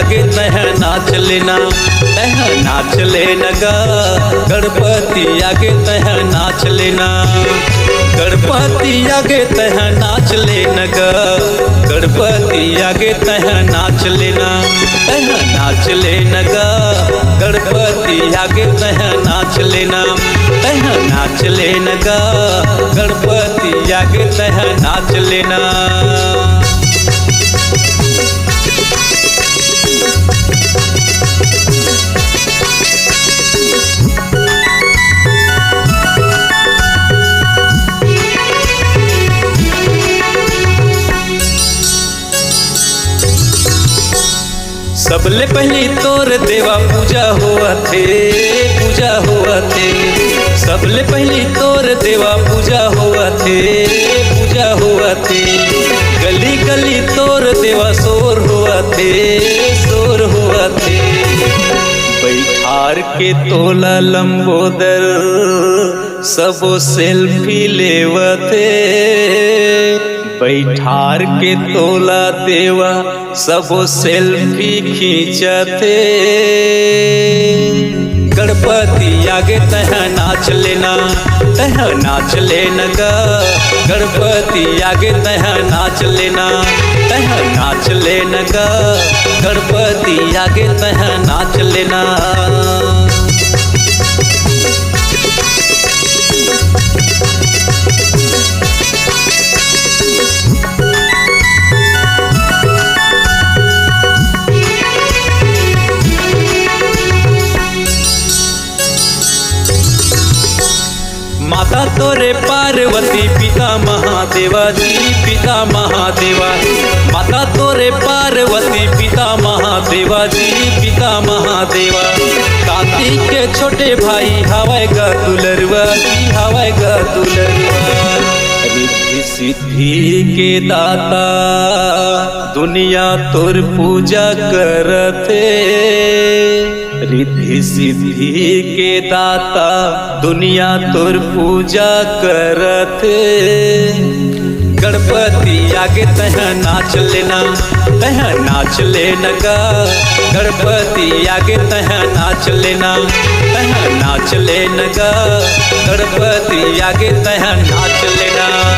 आगे तह नाच लेना, तह नाच लेना गा। गणपति आगे तह नाच लेना, गणपति आगे तह नाच लेना गा। गणपति आगे तह नाच लेना, तह नाच लेना गा। गणपति आगे तह नाच लेना, तह नाच लेना गा। गणपति आगे तह नाच लेना। सबले पहली तोर देवा पूजा हुआ थे, पूजा हुआ थे। सबले पहली तोर देवा पूजा हुआ थे, पूजा हुआ थे। गली गली तोर देवा शोर हुआ थे, शोर हुआ थे। बैठार के तोला लंबोदर सबो सेल्फी लेवते, बैठार के तोला देवा सबो सेल्फी खींचते। गणपति आगे तह नाच लेना, तह नाच लेना गा। गणपति आगे तह नाच लेना, तह नाच लेना गा। गणपति आगे तह नाच लेना। माता तोरे पार्वती पिता महादेवा जी, पिता महादेवा। माता तोरे पार्वती पिता महादेवा जी, पिता महादेवा। कार्तिक के छोटे भाई हवाई गा दुलरवा जी, हवाई गा दुलरवा। रिद्धि सिद्धि के दाता दुनिया तोर पूजा करते, रिद्धि सिद्धि के दाता दुनिया तोर पूजा करते। गणपति आगे तह नाच लेना, तह नाच लेना गा। गणपति आगे तह नाच लेना, तह नाच लेना गा। गणपति आगे तह नाच लेना।